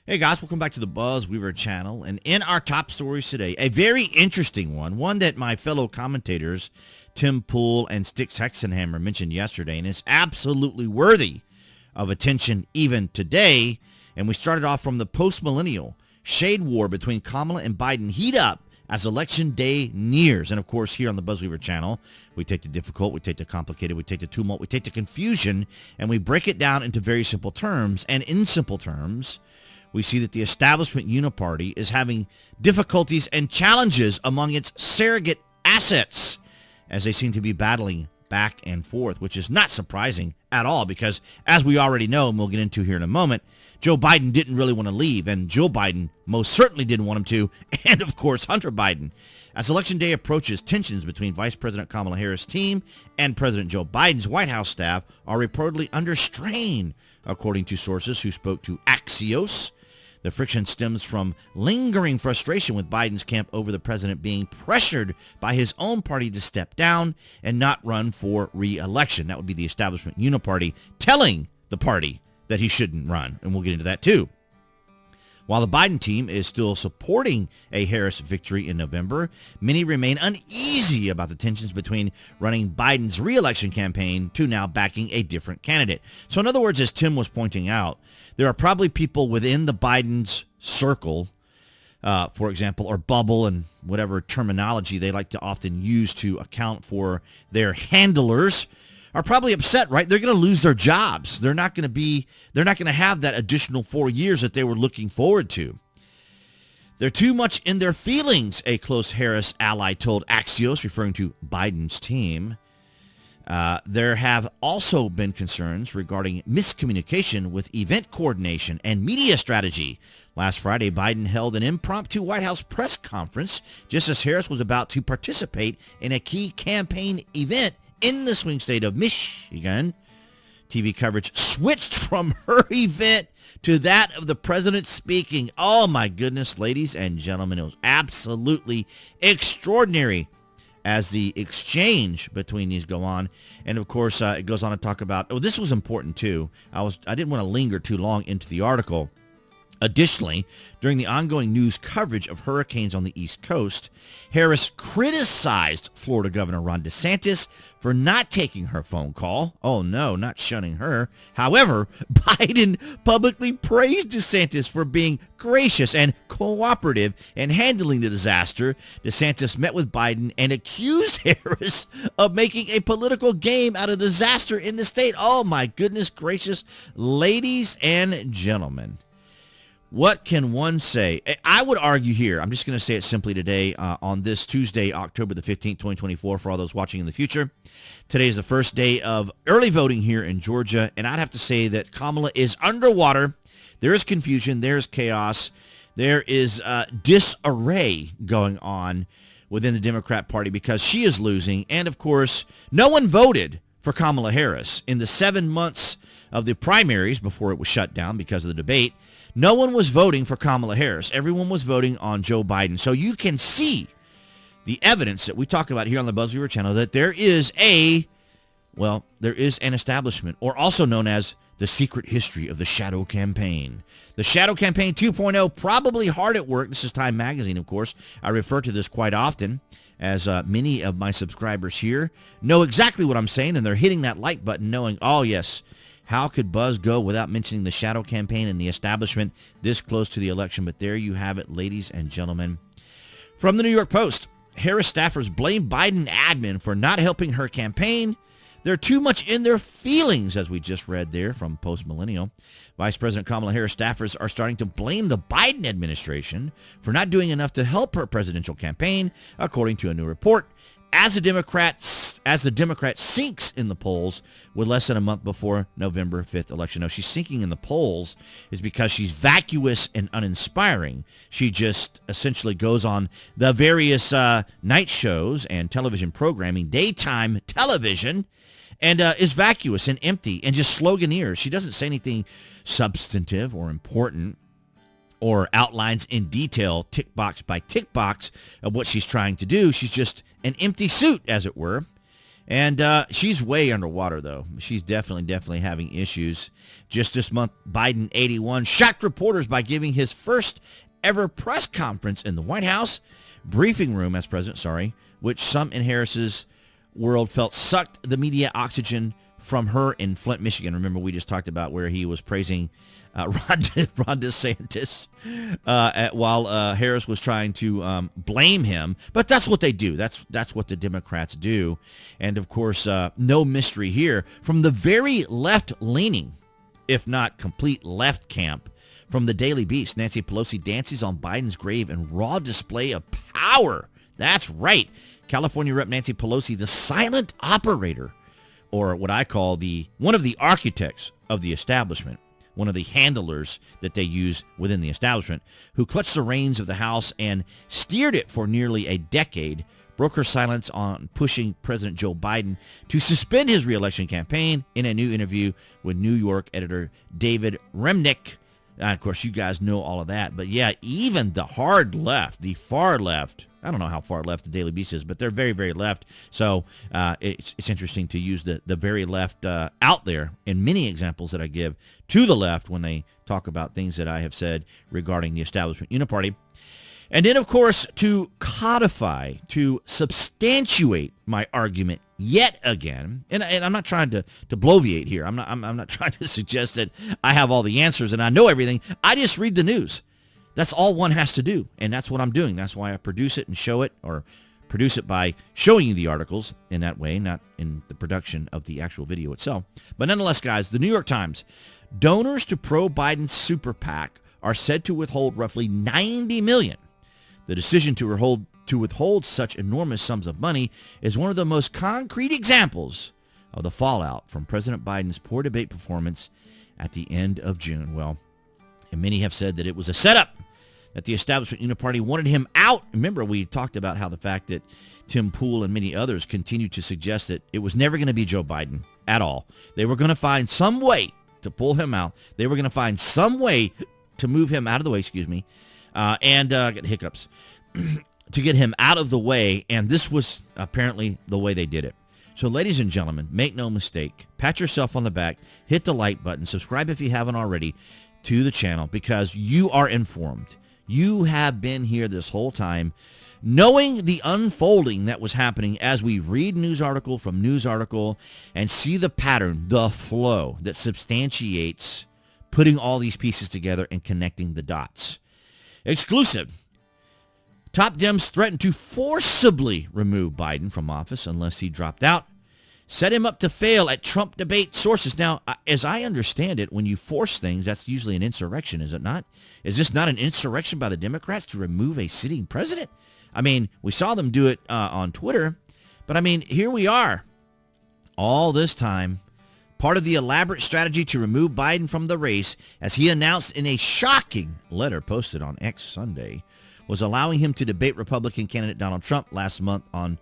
Hey guys, welcome back to the BuzWeaver channel. And in our top stories today, a very interesting one that my fellow commentators Tim Pool and Styx Hexenhammer mentioned yesterday, and it's absolutely worthy of attention even today. And we started off from the post-millennial shade war between Kamala and Biden heat up as election day nears. And of course, here on the BuzWeaver channel, we take the difficult, we take the complicated, we take the tumult, we take the confusion, and we break it down into very simple terms. And in simple terms, we see that the Establishment Uni-party is having difficulties and challenges among its surrogate assets as they seem to be battling back and forth, which is not surprising at all because, as we already know, and we'll get into here in a moment, Joe Biden didn't really want to leave, and Joe Biden most certainly didn't want him to, and of course, Hunter Biden. As Election Day approaches, tensions between Vice President Kamala Harris' team and President Joe Biden's White House staff are reportedly under strain, according to sources who spoke to Axios. The friction stems from lingering frustration with Biden's camp over the president being pressured by his own party to step down and not run for re-election. That would be the Establishment Uni-party telling the party that he shouldn't run, and we'll get into that too. While the Biden team is still supporting a Harris victory in November, many remain uneasy about the tensions between running Biden's re-election campaign to now backing a different candidate. So in other words, as Tim was pointing out, there are probably people within the Biden's circle, for example, or bubble and whatever terminology they like to often use to account for their handlers, are probably upset, right? They're going to lose their jobs. They're not going to have that additional 4 years that they were looking forward to. They're too much in their feelings, a close Harris ally told Axios, referring to Biden's team. There have also been concerns regarding miscommunication with event coordination and media strategy. Last Friday, Biden held an impromptu White House press conference just as Harris was about to participate in a key campaign event in the swing state of Michigan. TV coverage switched from her event to that of the president speaking. Oh my goodness, ladies and gentlemen, it was absolutely extraordinary as the exchange between these go on. And of course, it goes on to talk about, this was important too. I didn't want to linger too long into the article. Additionally, during the ongoing news coverage of hurricanes on the East Coast, Harris criticized Florida Governor Ron DeSantis for not taking her phone call. Oh no, not shunning her. However, Biden publicly praised DeSantis for being gracious and cooperative in handling the disaster. DeSantis met with Biden and accused Harris of making a political game out of disaster in the state. Oh my goodness gracious, ladies and gentlemen. What can one say? I would argue here, I'm just going to say it simply today on this Tuesday, October the 15th, 2024, for all those watching in the future. Today is the first day of early voting here in Georgia, and I'd have to say that Kamala is underwater. There is confusion. There is chaos. There is disarray going on within the Democrat Party because she is losing. And, of course, no one voted for Kamala Harris in the 7 months of the primaries before it was shut down because of the debate. No one was voting for Kamala Harris. Everyone was voting on Joe Biden. So you can see the evidence that we talk about here on the BuzWeaver channel that there is an establishment, or also known as the secret history of the shadow campaign. The shadow campaign 2.0, probably hard at work. This is Time Magazine, of course. I refer to this quite often, as many of my subscribers here know exactly what I'm saying, and they're hitting that like button knowing, oh yes, how could Buzz go without mentioning the shadow campaign and the establishment this close to the election? But there you have it, ladies and gentlemen. From the New York Post, Harris staffers blame Biden admin for not helping her campaign. They're too much in their feelings, as we just read there from Post Millennial. Vice President Kamala Harris staffers are starting to blame the Biden administration for not doing enough to help her presidential campaign, according to a new report. As the Democrat sinks in the polls with less than a month before November 5th election. No, she's sinking in the polls is because she's vacuous and uninspiring. She just essentially goes on the various night shows and television programming, daytime television, and is vacuous and empty and just sloganeers. She doesn't say anything substantive or important, or outlines in detail, tick box by tick box, of what she's trying to do. She's just an empty suit, as it were. And she's way underwater, though. She's definitely having issues. Just this month, Biden, 81, shocked reporters by giving his first ever press conference in the White House briefing room as president, which some in Harris's world felt sucked the media oxygen from her in Flint, Michigan. Remember, we just talked about where he was praising Ron DeSantis while Harris was trying to blame him. But that's what they do. That's what the Democrats do. And, of course, no mystery here. From the very left-leaning, if not complete left camp, from the Daily Beast, Nancy Pelosi dances on Biden's grave in raw display of power. That's right. California Rep. Nancy Pelosi, the silent operator, or what I call one of the architects of the establishment, one of the handlers that they use within the establishment, who clutched the reins of the House and steered it for nearly a decade, broke her silence on pushing President Joe Biden to suspend his reelection campaign in a new interview with New York editor David Remnick. Of course, you guys know all of that. But yeah, even the hard left, the far left, I don't know how far left the Daily Beast is, but they're very, very left. So it's interesting to use the very left out there in many examples that I give to the left when they talk about things that I have said regarding the Establishment Uni-party. And then, of course, to codify, to substantiate my argument yet again, and I'm not trying to bloviate here. I'm not trying to suggest that I have all the answers and I know everything. I just read the news. That's all one has to do, and that's what I'm doing. That's why I produce it and show it, or produce it by showing you the articles in that way, not in the production of the actual video itself. But nonetheless, guys, the New York Times, donors to pro-Biden super PAC are said to withhold roughly $90 million. The decision to withhold such enormous sums of money is one of the most concrete examples of the fallout from President Biden's poor debate performance at the end of June. Well, and many have said that it was a setup, that the Establishment Uni-party wanted him out. Remember, we talked about how the fact that Tim Pool and many others continued to suggest that it was never going to be Joe Biden at all. They were going to find some way to pull him out. They were going to find some way to move him out of the way, and get hiccups, to get him out of the way, and this was apparently the way they did it. So, ladies and gentlemen, make no mistake, pat yourself on the back, hit the like button, subscribe if you haven't already to the channel, because you are informed. You have been here this whole time, knowing the unfolding that was happening as we read news article from news article and see the pattern, the flow that substantiates putting all these pieces together and connecting the dots. Exclusive. Top Dems threatened to forcibly remove Biden from office unless he dropped out. Set him up to fail at Trump debate sources. Now, as I understand it, when you force things, that's usually an insurrection, is it not? Is this not an insurrection by the Democrats to remove a sitting president? I mean, we saw them do it on Twitter, but I mean, here we are. All this time, part of the elaborate strategy to remove Biden from the race, as he announced in a shocking letter posted on X Sunday, was allowing him to debate Republican candidate Donald Trump last month on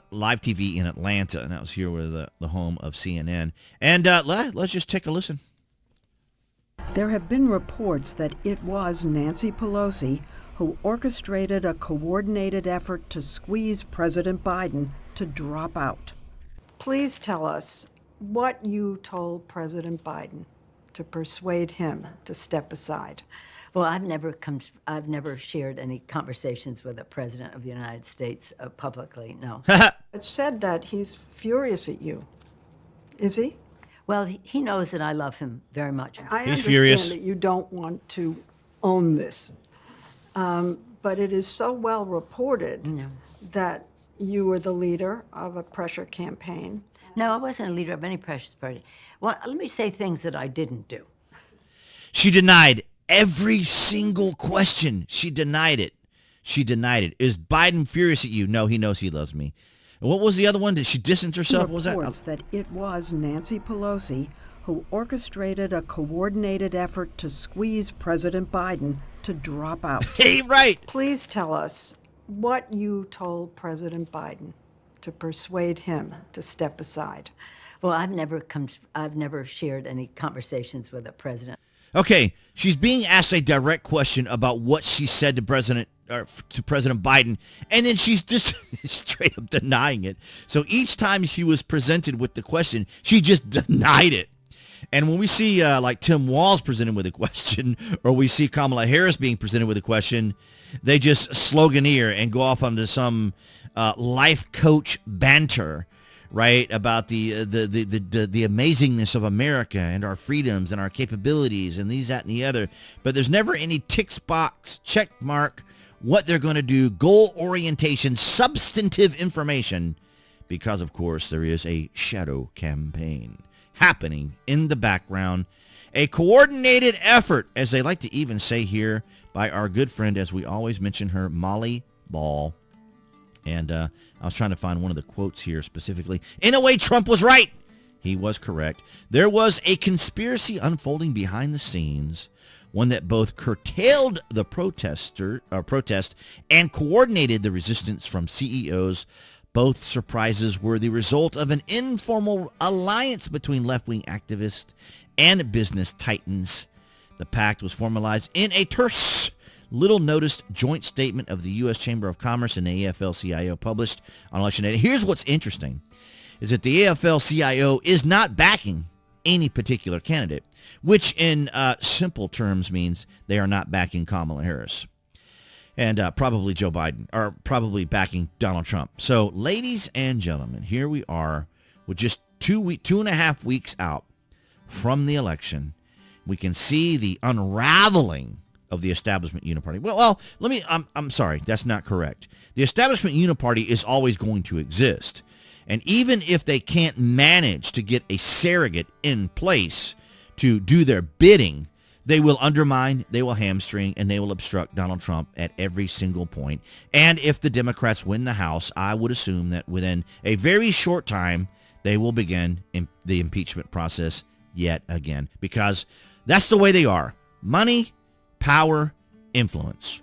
live TV in Atlanta. And that was here with the home of CNN. And let's just take a listen. There have been reports that it was Nancy Pelosi who orchestrated a coordinated effort to squeeze President Biden to drop out. Please tell us what you told President Biden to persuade him to step aside. Well, I've never shared any conversations with the President of the United States publicly, no. It said that he's furious at you. Is he? Well, he knows that I love him very much. I He's understand furious. that you don't want to own this, but it is so well reported that you were the leader of a pressure campaign. No, I wasn't a leader of any precious party. Well, let me say things that I didn't do. She denied every single question. She denied it. She denied it. Is Biden furious at you? No, he knows he loves me. And what was the other one? Did she distance herself? What was that? Reports that it was Nancy Pelosi who orchestrated a coordinated effort to squeeze President Biden to drop out. Hey, right. Please tell us what you told President Biden to persuade him to step aside. Well, I've never shared any conversations with the President. Okay, she's being asked a direct question about what she said to President to President Biden, and then she's just straight up denying it. So each time she was presented with the question, she just denied it. And when we see like Tim Walz presented with a question, or we see Kamala Harris being presented with a question, they just sloganeer and go off onto some life coach banter, right, about the amazingness of America and our freedoms and our capabilities and these, that, and the other. But there's never any tick box, check mark, what they're going to do, goal orientation, substantive information, because, of course, there is a shadow campaign happening in the background. A coordinated effort, as they like to even say here, by our good friend, as we always mention her, Molly Ball. And I was trying to find one of the quotes here specifically. In a way, Trump was right. He was correct. There was a conspiracy unfolding behind the scenes, one that both curtailed the protest and coordinated the resistance from CEOs. Both surprises were the result of an informal alliance between left-wing activists and business titans. The pact was formalized in a terse, little-noticed joint statement of the U.S. Chamber of Commerce and the AFL-CIO published on election day. Here's what's interesting, is that the AFL-CIO is not backing any particular candidate, which in simple terms means they are not backing Kamala Harris. And probably Joe Biden, or probably backing Donald Trump. So, ladies and gentlemen, here we are with just 2.5 weeks out from the election. We can see the unraveling of the Establishment Uni-party. I'm sorry, that's not correct. The Establishment Uni-party is always going to exist. And even if they can't manage to get a surrogate in place to do their bidding, they will undermine, they will hamstring, and they will obstruct Donald Trump at every single point. And if the Democrats win the House, I would assume that within a very short time, they will begin the impeachment process yet again. Because that's the way they are. Money, power, influence.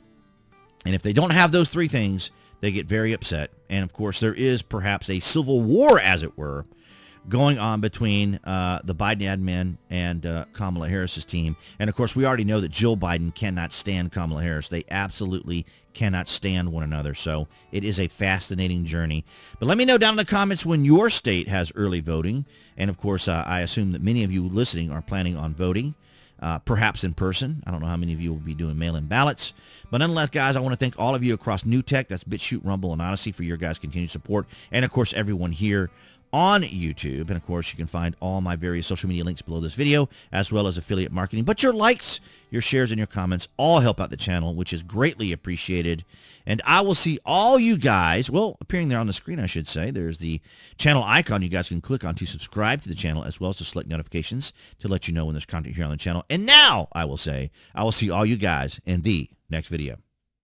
And if they don't have those three things, they get very upset. And, of course, there is perhaps a civil war, as it were, going on between the Biden admin and Kamala Harris's team. And, of course, we already know that Jill Biden cannot stand Kamala Harris. They absolutely cannot stand one another. So it is a fascinating journey. But let me know down in the comments when your state has early voting. And, of course, I assume that many of you listening are planning on voting, perhaps in person. I don't know how many of you will be doing mail-in ballots. But nonetheless, guys, I want to thank all of you across New Tech, that's BitChute, Rumble, and Odyssey, for your guys' continued support. And, of course, everyone here on YouTube. And, of course, you can find all my various social media links below this video, as well as affiliate marketing. But your likes, your shares, and your comments all help out the channel, which is greatly appreciated. And I will see all you guys, well, appearing there on the screen, I should say. There's the channel icon you guys can click on to subscribe to the channel, as well as to select notifications to let you know when there's content here on the channel. And now, I will say, I will see all you guys in the next video.